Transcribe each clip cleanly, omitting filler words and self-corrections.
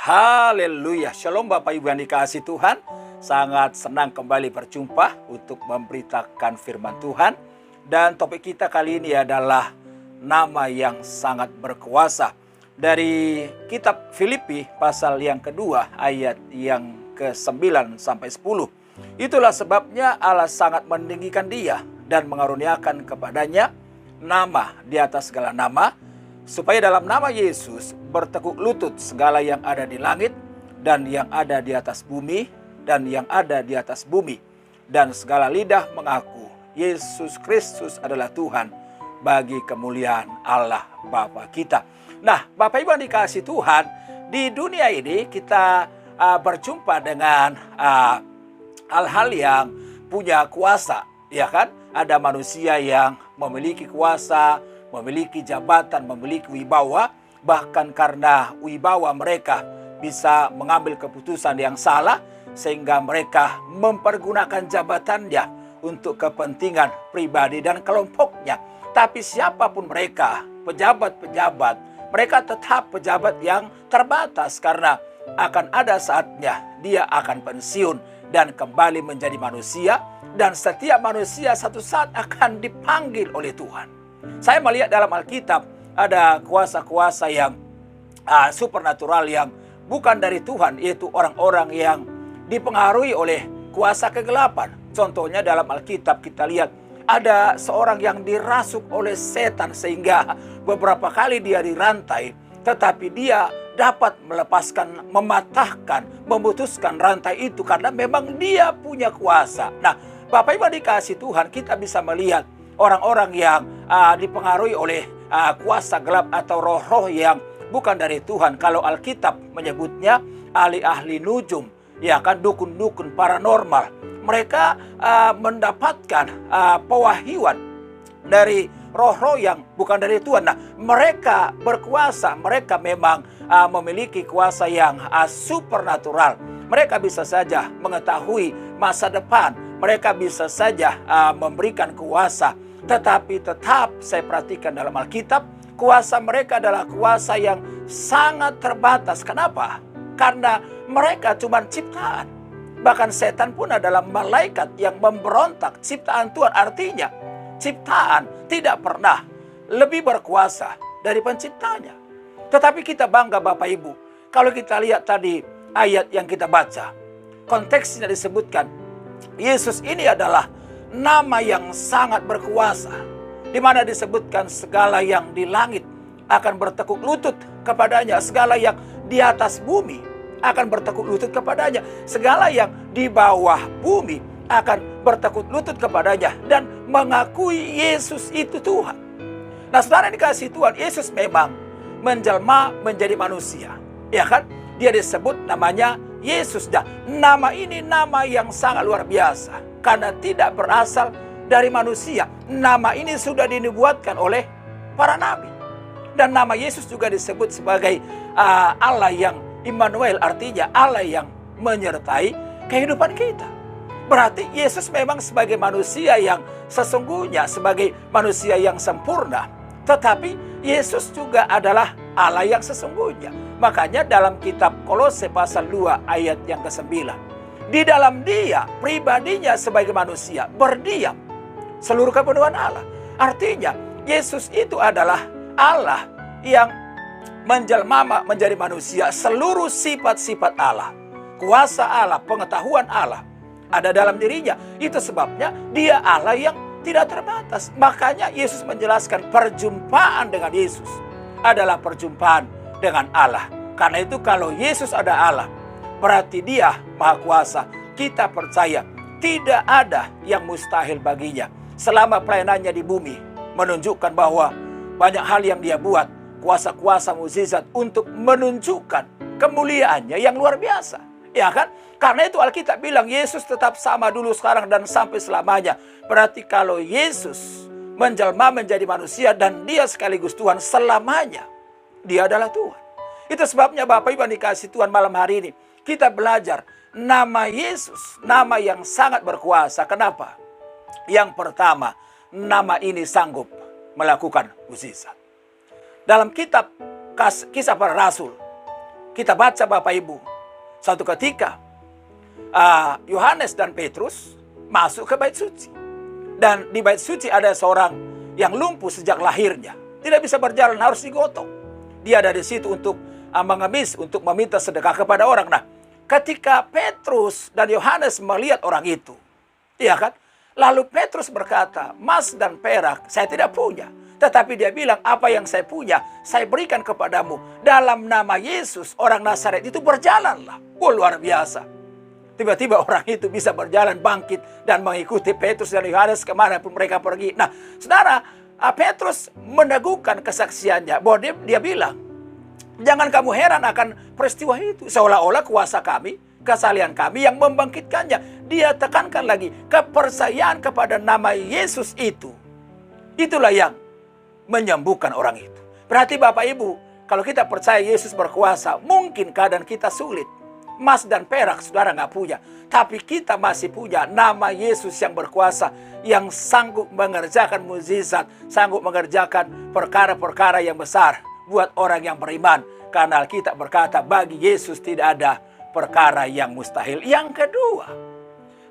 Haleluya. Shalom Bapak Ibu yang dikasihi Tuhan. Sangat senang kembali berjumpa untuk memberitakan firman Tuhan. Dan topik kita kali ini adalah nama yang sangat berkuasa. Dari kitab Filipi pasal yang kedua ayat yang ke-9 sampai 10. Itulah sebabnya Allah sangat meninggikan dia dan mengaruniakan kepadanya nama di atas segala nama, supaya dalam nama Yesus bertekuk lutut segala yang ada di langit dan yang ada di atas bumi dan yang ada di atas bumi, dan segala lidah mengaku Yesus Kristus adalah Tuhan, bagi kemuliaan Allah Bapa kita. Nah, Bapak Ibu yang dikasihi Tuhan, di dunia ini kita berjumpa dengan hal-hal yang punya kuasa, ya kan? Ada manusia yang memiliki kuasa, memiliki jabatan, memiliki wibawa, bahkan karena wibawa mereka bisa mengambil keputusan yang salah, sehingga mereka mempergunakan jabatannya untuk kepentingan pribadi dan kelompoknya. Tapi siapapun mereka, pejabat-pejabat, mereka tetap pejabat yang terbatas, karena akan ada saatnya dia akan pensiun dan kembali menjadi manusia, dan setiap manusia satu saat akan dipanggil oleh Tuhan. Saya melihat dalam Alkitab ada kuasa-kuasa yang supernatural yang bukan dari Tuhan, yaitu orang-orang yang dipengaruhi oleh kuasa kegelapan. Contohnya dalam Alkitab kita lihat ada seorang yang dirasuk oleh setan sehingga beberapa kali dia dirantai, tetapi dia dapat melepaskan, mematahkan, memutuskan rantai itu karena memang dia punya kuasa. Nah, Bapak Ibu dikasihi Tuhan, kita bisa melihat orang-orang yang dipengaruhi oleh kuasa gelap atau roh-roh yang bukan dari Tuhan. Kalau Alkitab menyebutnya ahli-ahli nujum, ya kan, dukun-dukun paranormal. Mereka mendapatkan pewahyuan dari roh-roh yang bukan dari Tuhan. Nah, mereka berkuasa, mereka memang memiliki kuasa yang supernatural. Mereka bisa saja mengetahui masa depan, mereka bisa saja memberikan kuasa. Tetapi tetap saya perhatikan dalam Alkitab, kuasa mereka adalah kuasa yang sangat terbatas. Kenapa? Karena mereka cuma ciptaan. Bahkan setan pun adalah malaikat yang memberontak ciptaan Tuhan. Artinya ciptaan tidak pernah lebih berkuasa dari penciptanya. Tetapi kita bangga Bapak Ibu, kalau kita lihat tadi ayat yang kita baca, konteksnya disebutkan Yesus ini adalah nama yang sangat berkuasa, di mana disebutkan segala yang di langit akan bertekuk lutut kepadanya, segala yang di atas bumi akan bertekuk lutut kepadanya, segala yang di bawah bumi akan bertekuk lutut kepadanya dan mengakui Yesus itu Tuhan. Nah, saudara dikasihi Tuhan, Yesus memang menjelma menjadi manusia, ya kan? Dia disebut namanya Yesus. Dan nama ini nama yang sangat luar biasa karena tidak berasal dari manusia. Nama ini sudah dinubuatkan oleh para nabi. Dan nama Yesus juga disebut sebagai Allah yang Immanuel, artinya Allah yang menyertai kehidupan kita. Berarti Yesus memang sebagai manusia yang sesungguhnya, sebagai manusia yang sempurna. Tetapi Yesus juga adalah Allah yang sesungguhnya. Makanya dalam kitab Kolose pasal 2 ayat yang ke-9. Di dalam dia, pribadinya sebagai manusia, berdiam seluruh kepenuhan Allah. Artinya Yesus itu adalah Allah yang menjelma menjadi manusia. Seluruh sifat-sifat Allah, kuasa Allah, pengetahuan Allah ada dalam dirinya. Itu sebabnya dia Allah yang tidak terbatas. Makanya Yesus menjelaskan perjumpaan dengan Yesus adalah perjumpaan dengan Allah. Karena itu kalau Yesus ada Allah, berarti dia Maha Kuasa. Kita percaya tidak ada yang mustahil baginya. Selama pelayanannya di bumi menunjukkan bahwa banyak hal yang dia buat, kuasa-kuasa mukjizat untuk menunjukkan kemuliaannya yang luar biasa. Ya kan? Karena itu Alkitab bilang Yesus tetap sama dulu, sekarang, dan sampai selamanya. Berarti kalau Yesus menjelma menjadi manusia dan dia sekaligus Tuhan selamanya, dia adalah Tuhan. Itu sebabnya Bapak Ibu dikasihi Tuhan, malam hari ini kita belajar nama Yesus, nama yang sangat berkuasa. Kenapa? Yang pertama, nama ini sanggup melakukan mukjizat. Dalam kitab Kisah Para Rasul Kita baca Bapak Ibu, suatu ketika Yohanes dan Petrus masuk ke bait suci. Dan di bait suci ada seorang yang lumpuh sejak lahirnya. Tidak bisa berjalan, harus digotong. Dia ada di situ untuk mengemis, untuk meminta sedekah kepada orang. Nah, ketika Petrus dan Yohanes melihat orang itu, iya kan? Lalu Petrus berkata, emas dan perak saya tidak punya. Tetapi dia bilang, apa yang saya punya, saya berikan kepadamu. Dalam nama Yesus, orang Nazaret itu berjalanlah. Wah, luar biasa. Tiba-tiba orang itu bisa berjalan, bangkit, dan mengikuti Petrus dan Yohanes kemanapun mereka pergi. Nah, saudara, Petrus meneguhkan kesaksiannya, bahwa dia bilang, jangan kamu heran akan peristiwa itu. Seolah-olah kuasa kami, kesalian kami yang membangkitkannya. Dia tekankan lagi, kepercayaan kepada nama Yesus itu. Itulah yang menyembuhkan orang itu. Berarti Bapak Ibu, kalau kita percaya Yesus berkuasa, mungkin keadaan kita sulit. Emas dan perak saudara nggak punya. Tapi kita masih punya nama Yesus yang berkuasa. Yang sanggup mengerjakan mukjizat. Sanggup mengerjakan perkara-perkara yang besar. Buat orang yang beriman. Karena Alkitab berkata bagi Yesus tidak ada perkara yang mustahil. Yang kedua,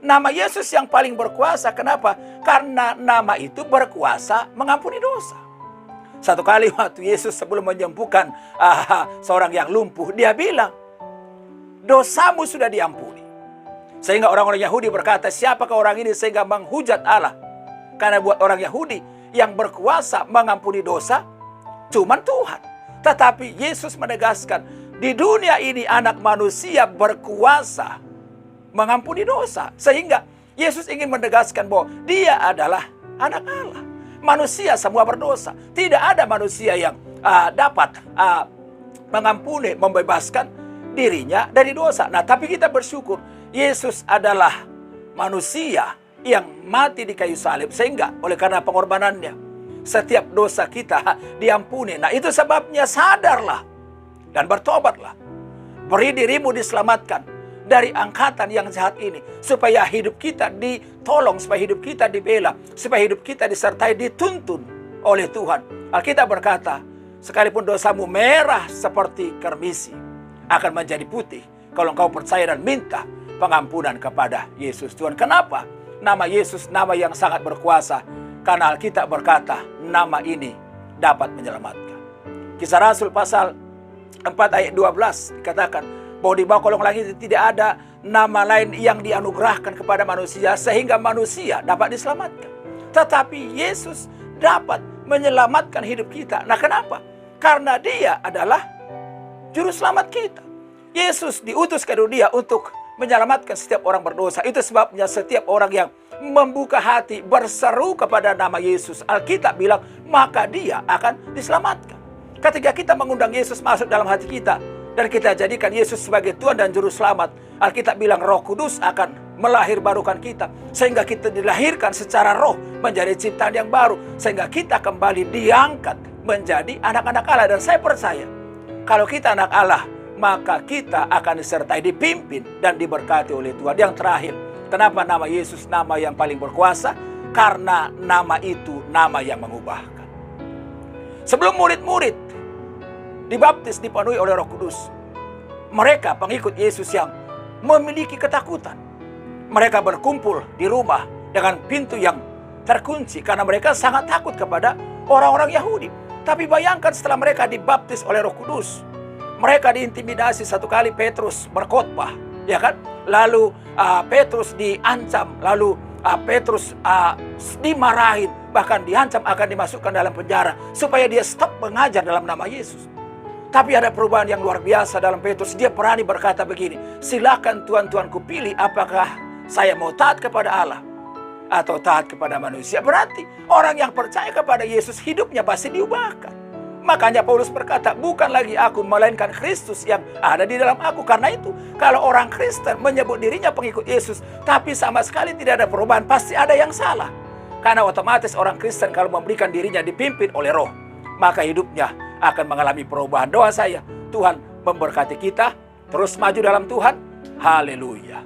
nama Yesus yang paling berkuasa. Kenapa? Karena nama itu berkuasa mengampuni dosa. Satu kali waktu Yesus sebelum menyembuhkan seorang yang lumpuh, dia bilang, dosamu sudah diampuni. Sehingga orang-orang Yahudi berkata, siapakah orang ini sehingga menghujat Allah? Karena buat orang Yahudi yang berkuasa mengampuni dosa, cuman Tuhan. Tetapi Yesus menegaskan, di dunia ini anak manusia berkuasa mengampuni dosa. Sehingga Yesus ingin menegaskan bahwa dia adalah anak Allah. Manusia semua berdosa. Tidak ada manusia yang dapat mengampuni, membebaskan dirinya dari dosa. Nah, tapi kita bersyukur Yesus adalah manusia yang mati di kayu salib. Sehingga oleh karena pengorbanannya, setiap dosa kita diampuni. Nah, itu sebabnya sadarlah dan bertobatlah. Beri dirimu diselamatkan dari angkatan yang jahat ini. Supaya hidup kita ditolong, supaya hidup kita dibela, supaya hidup kita disertai, dituntun oleh Tuhan. Alkitab berkata, sekalipun dosamu merah seperti kermisi, akan menjadi putih kalau engkau percaya dan minta pengampunan kepada Yesus Tuhan. Kenapa? Nama Yesus nama yang sangat berkuasa. Karena Alkitab berkata, nama ini dapat menyelamatkan. Kisah Rasul pasal 4 ayat 12 dikatakan bahwa di bawah kolong langit tidak ada nama lain yang dianugerahkan kepada manusia sehingga manusia dapat diselamatkan. Tetapi Yesus dapat menyelamatkan hidup kita. Nah, kenapa? Karena dia adalah juru selamat kita. Yesus diutus ke dunia untuk menyelamatkan setiap orang berdosa. Itu sebabnya setiap orang yang membuka hati, berseru kepada nama Yesus, Alkitab bilang, maka dia akan diselamatkan. Ketika kita mengundang Yesus masuk dalam hati kita, dan kita jadikan Yesus sebagai Tuhan dan Juru Selamat, Alkitab bilang Roh Kudus akan melahirbarukan kita. Sehingga kita dilahirkan secara roh menjadi ciptaan yang baru. Sehingga kita kembali diangkat menjadi anak-anak Allah. Dan saya percaya, kalau kita anak Allah, maka kita akan disertai, dipimpin, dan diberkati oleh Tuhan. Yang terakhir, kenapa nama Yesus nama yang paling berkuasa? Karena nama itu nama yang mengubahkan. Sebelum murid-murid dibaptis, dipenuhi oleh Roh Kudus, mereka pengikut Yesus yang memiliki ketakutan. Mereka berkumpul di rumah dengan pintu yang terkunci karena mereka sangat takut kepada orang-orang Yahudi. Tapi bayangkan setelah mereka dibaptis oleh Roh Kudus, mereka diintimidasi. Satu kali Petrus berkhotbah, ya kan? Lalu Petrus diancam, lalu Petrus dimarahin, bahkan diancam akan dimasukkan dalam penjara supaya dia stop mengajar dalam nama Yesus. Tapi ada perubahan yang luar biasa dalam Petrus. Dia berani berkata begini, silakan Tuhan-Tuanku pilih apakah saya mau taat kepada Allah atau taat kepada manusia. Berarti orang yang percaya kepada Yesus hidupnya pasti diubahkan. Makanya Paulus berkata, bukan lagi aku melainkan Kristus yang ada di dalam aku. Karena itu kalau orang Kristen menyebut dirinya pengikut Yesus tapi sama sekali tidak ada perubahan, pasti ada yang salah. Karena otomatis orang Kristen kalau memberikan dirinya dipimpin oleh Roh, maka hidupnya akan mengalami perubahan. Doa saya, Tuhan memberkati kita terus maju dalam Tuhan. Haleluya.